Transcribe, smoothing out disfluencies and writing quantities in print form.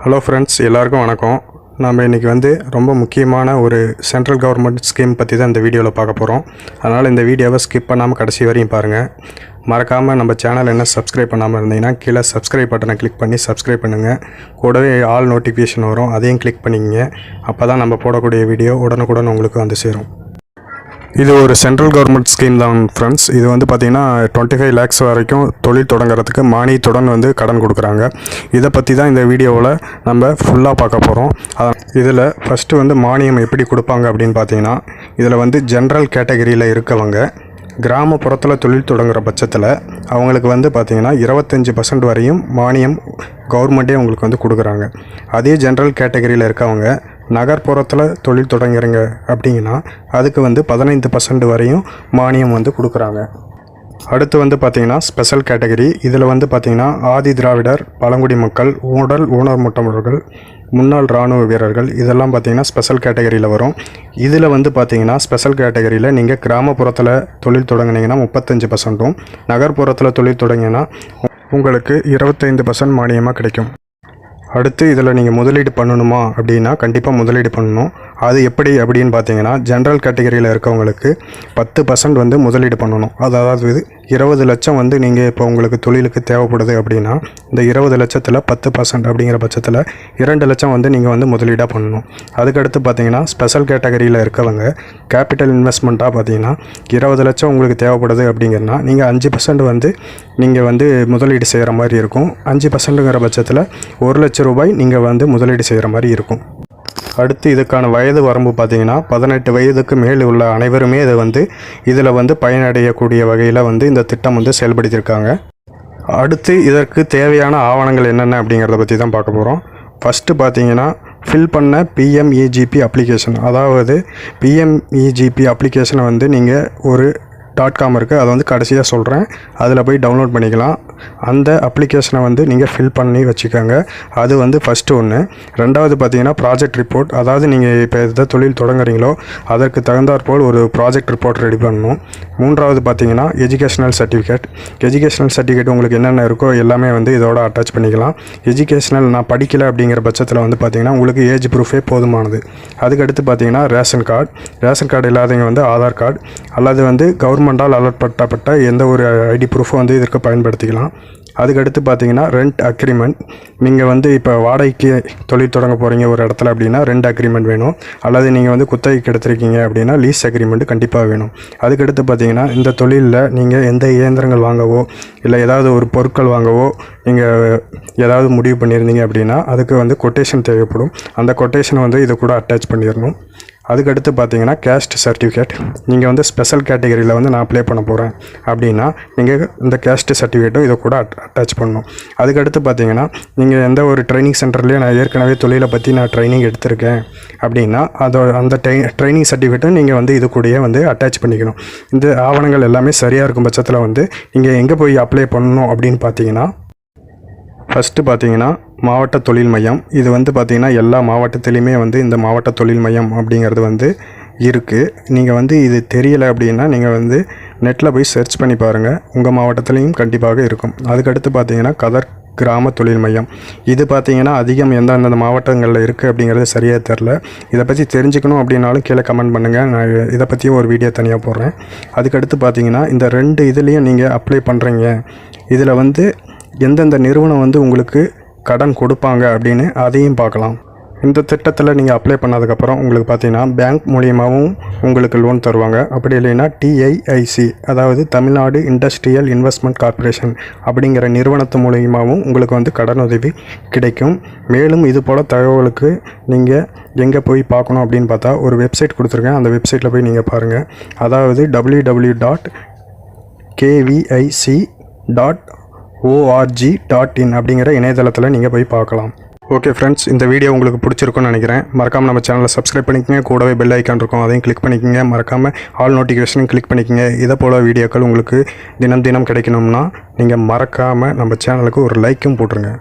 Hello friends, எல்லாருக்கும் வணக்கம். நம்ம இன்றைக்கி ரொம்ப முக்கியமான ஒரு சென்ட்ரல் கவர்மெண்ட் ஸ்கீம் பற்றி தான் இந்த வீடியோவில் பார்க்க போகிறோம். அதனால் இந்த வீடியோவை ஸ்கிப் பண்ணாமல் கடைசி வரையும் பாருங்கள். மறக்காமல் நம்ம சேனல் என்ன சப்ஸ்கிரைப் பண்ணாமல் இருந்தீங்கன்னா கீழே சப்ஸ்கிரைப் பட்டனை கிளிக் பண்ணி சப்ஸ்கிரைப் பண்ணுங்கள். கூடவே ஆல் நோட்டிஃபிகேஷன் வரும், அதையும் கிளிக் பண்ணிக்கங்க. அப்போ தான் நம்ம போடக்கூடிய வீடியோ உடனுக்குடன் உங்களுக்கு வந்து சேரும். இது ஒரு சென்ட்ரல் கவர்மெண்ட் ஸ்கீம் தான் ஃப்ரெண்ட்ஸ். இது பார்த்திங்கன்னா 25 lakhs வரைக்கும் தொழில் தொடங்குறதுக்கு மானியத்துடன் கடன் கொடுக்குறாங்க. இதை பற்றி தான் இந்த வீடியோவில் நம்ம ஃபுல்லாக பார்க்க போகிறோம். இதில் ஃபஸ்ட்டு மானியம் எப்படி கொடுப்பாங்க அப்படின்னு பார்த்தீங்கன்னா, இதில் ஜென்ரல் கேட்டகரியில் இருக்கவங்க கிராமப்புறத்தில் தொழில் தொடங்குகிற பட்சத்தில் அவங்களுக்கு பார்த்திங்கன்னா 25% வரையும் மானியம் கவர்மெண்ட்டே உங்களுக்கு கொடுக்குறாங்க. அதே ஜென்ரல் கேட்டகரியில் இருக்கவங்க நகர்ப்புறத்தில் தொழில் தொடங்குறீங்க அப்படிங்கன்னா அதுக்கு 15% வரையும் மானியம் கொடுக்குறாங்க. அடுத்து பார்த்திங்கன்னா ஸ்பெஷல் கேட்டகரி. இதில் பார்த்திங்கன்னா ஆதி திராவிடர், பழங்குடி மக்கள், உடல் ஊனமுற்றவர்கள், முன்னாள் இராணுவ வீரர்கள், இதெல்லாம் பார்த்திங்கன்னா ஸ்பெஷல் கேட்டகரியில் வரும். இதில் பார்த்திங்கன்னா ஸ்பெஷல் கேட்டகரியில் நீங்கள் கிராமப்புறத்தில் தொழில் தொடங்கினீங்கன்னா 35%, நகர்ப்புறத்தில் தொழில் தொடங்கினா உங்களுக்கு 25% மானியமாக கிடைக்கும். அடுத்து இதில் நீங்கள் முதலீடு பண்ணணுமா அப்படின்னா கண்டிப்பாக முதலீடு பண்ணணும். அது எப்படி அப்படின்னு பார்த்தீங்கன்னா, ஜென்ரல் கேட்டகரியில் இருக்கவங்களுக்கு 10% முதலீடு பண்ணணும். அதாவது 20 லட்சம் நீங்கள் இப்போ உங்களுக்கு தொழிலுக்கு தேவைப்படுது அப்படின்னா இந்த 20 லட்சத்தில் 10% அப்படிங்கிற பட்சத்தில் 2 லட்சம் நீங்கள் முதலீடாக பண்ணணும். அதுக்கடுத்து பார்த்தீங்கன்னா ஸ்பெஷல் கேட்டகரியில் இருக்கவங்க கேபிட்டல் இன்வெஸ்ட்மெண்ட்டாக பார்த்தீங்கன்னா 20 லட்சம் உங்களுக்கு தேவைப்படுது அப்படிங்கிறனா நீங்கள் 5% நீங்கள் முதலீடு செய்கிற மாதிரி இருக்கும். 5%ங்கிற பட்சத்தில் 1 லட்சம் ரூபாய் நீங்கள் முதலீடு செய்கிற மாதிரி இருக்கும். அடுத்து இதுக்கான வயது வரம்பு பார்த்திங்கன்னா 18 வயதுக்கு மேல் உள்ள அனைவருமே இதில் பயனடையக்கூடிய வகையில் இந்த திட்டம் செயல்படுத்தியிருக்காங்க. அடுத்து இதற்கு தேவையான ஆவணங்கள் என்னென்ன அப்படிங்கிறத பற்றி தான் பார்க்க போகிறோம். ஃபஸ்ட்டு பார்த்திங்கன்னா ஃபில் பண்ண PMEGP அப்ளிகேஷன். அதாவது PMEGP அப்ளிகேஷனை நீங்கள் ஒரு .com இருக்குது, அதை கடைசியாக சொல்கிறேன். அதில் போய் டவுன்லோட் பண்ணிக்கலாம். அந்த அப்ளிகேஷனை நீங்கள் ஃபில் பண்ணி வச்சுக்கோங்க. அது ஃபஸ்ட்டு ஒன்று. ரெண்டாவது பார்த்தீங்கன்னா ப்ராஜெக்ட் ரிப்போர்ட். அதாவது நீங்கள் இப்போ எந்த தொழில் தொடங்குறீங்களோ அதற்கு தகுந்தாற்போல் ஒரு ப்ராஜெக்ட் ரிப்போர்ட் ரெடி பண்ணணும். மூன்றாவது பார்த்தீங்கன்னா எஜுகேஷ்னல் சர்டிஃபிகேட். எஜுகேஷ்னல் சர்டிஃபிகேட் உங்களுக்கு என்னென்ன இருக்கோ எல்லாமே இதோட அட்டாச் பண்ணிக்கலாம். எஜுகேஷ்னல் நான் படிக்கலை அப்படிங்கிற பட்சத்தில் பார்த்தீங்கன்னா உங்களுக்கு ஏஜ் ப்ரூஃபே போதுமானது. அதுக்கடுத்து பார்த்தீங்கன்னா ரேஷன் கார்டு. ரேஷன் கார்டு இல்லாதவங்க ஆதார் கார்டு அல்லது கவர்மெண்டால் அலர்ட் எந்த ஒரு ஐடி ப்ரூஃபும் இதற்கு பயன்படுத்திக்கலாம். அதுக்கடுத்து பார்த்தீங்கன்னா ரெண்ட் அக்ரிமெண்ட். நீங்கள் இப்போ வாடகைக்கு தொழில் தொடங்க போகிறீங்க ஒரு இடத்துல அப்படின்னா ரெண்ட் அக்ரிமெண்ட் வேணும். அல்லது நீங்கள் குத்தகைக்கு எடுத்துருக்கீங்க அப்படின்னா லீஸ் அக்ரிமெண்ட் கண்டிப்பாக வேணும். அதுக்கடுத்து பார்த்தீங்கன்னா இந்த தொழிலில் நீங்கள் எந்த இயந்திரங்கள் வாங்கவோ இல்லை ஏதாவது ஒரு பொருட்கள் வாங்கவோ நீங்கள் ஏதாவது முடிவு பண்ணியிருந்தீங்க அப்படின்னா அதுக்கு கொட்டேஷன் தேவைப்படும். அந்த கொட்டேஷனை இது கூட அட்டாச் பண்ணிடணும். அதுக்கடுத்து பார்த்தீங்கன்னா கேஸ்ட் சர்டிஃபிகேட். நீங்கள் ஸ்பெஷல் கேட்டகரியில் நான் அப்ளை பண்ண போகிறேன் அப்படின்னா நீங்கள் இந்த கேஸ்ட் சர்டிஃபிகேட்டும் இதை கூட அட்டாச் பண்ணணும். அதுக்கடுத்து பார்த்தீங்கன்னா நீங்கள் எந்த ஒரு ட்ரைனிங் சென்டர்லேயே நான் ஏற்கனவே தொழிலை பற்றி நான் ட்ரைனிங் எடுத்திருக்கேன் அப்படின்னா அந்த ட்ரைனிங் சர்டிஃபிகேட்டும் நீங்கள் இது கூடயே அட்டாச் பண்ணிக்கணும். இந்த ஆவணங்கள் எல்லாமே சரியாக இருக்கும் பட்சத்தில் நீங்கள் எங்கே போய் அப்ளை பண்ணணும் அப்படின்னு பார்த்தீங்கன்னா, ஃபஸ்ட்டு பார்த்தீங்கன்னா மாவட்ட தொழில் மையம். இது பார்த்திங்கன்னா எல்லா மாவட்டத்துலேயுமே இந்த மாவட்ட தொழில் மையம் அப்படிங்கிறது இருக்குது. நீங்கள் இது தெரியலை அப்படின்னா நீங்கள் நெட்டில் போய் சர்ச் பண்ணி பாருங்கள். உங்கள் மாவட்டத்துலேயும் கண்டிப்பாக இருக்கும். அதுக்கடுத்து பார்த்தீங்கன்னா கதர் கிராம தொழில் மையம். இது பார்த்திங்கன்னா அதிகம் எந்தெந்த மாவட்டங்களில் இருக்குது அப்படிங்கிறது சரியாக தெரில. இதை பற்றி தெரிஞ்சுக்கணும் அப்படின்னாலும் கீழே கமெண்ட் பண்ணுங்கள். நான் இதை பற்றியும் ஒரு வீடியோ தனியாக போடுறேன். அதுக்கடுத்து பார்த்தீங்கன்னா இந்த 2 இதுலேயும் நீங்கள் அப்ளை பண்ணுறீங்க. இதில் எந்தெந்த நிறுவனம் உங்களுக்கு கடன் கொடுப்பாங்க அப்படின்னு அதையும் பார்க்கலாம். இந்த திட்டத்தில் நீங்கள் அப்ளை பண்ணதுக்கப்புறம் உங்களுக்கு பார்த்தீங்கன்னா பேங்க் மூலியமாகவும் உங்களுக்கு லோன் தருவாங்க. அப்படி இல்லைன்னா TIIC, அதாவது தமிழ்நாடு இண்டஸ்ட்ரியல் இன்வெஸ்ட்மெண்ட் கார்ப்பரேஷன் அப்படிங்கிற நிறுவனத்து மூலியமாகவும் உங்களுக்கு கடன் உதவி கிடைக்கும். மேலும் இது போல் தகவலுக்கு நீங்கள் எங்கே போய் பார்க்கணும் அப்படின்னு பார்த்தா ஒரு வெப்சைட் கொடுத்துருக்கேன். அந்த வெப்சைட்டில் போய் நீங்கள் பாருங்கள். அதாவது www.kvic.org.in அப்படிங்கிற இணையதளத்தில் நீங்கள் போய் பார்க்கலாம். ஓகே ஃப்ரெண்ட்ஸ், இந்த வீடியோ உங்களுக்கு பிடிச்சிருக்குன்னு நினைக்கிறேன். மறக்காமல் நம்ம சேனலை சப்ஸ்கிரைப் பண்ணிக்கங்க. கூடவே பெல் ஐக்கான் இருக்கும், அதையும் கிளிக் பண்ணிக்கங்க. மறக்காமல் ஆல் நோட்டிஃபிகேஷனும் கிளிக் பண்ணிக்கங்க. இதை போல் வீடியோக்கள் உங்களுக்கு தினம் கிடைக்கணும்னா நீங்கள் மறக்காமல் நம்ம சேனலுக்கு ஒரு லைக்கும் போட்டுருங்க.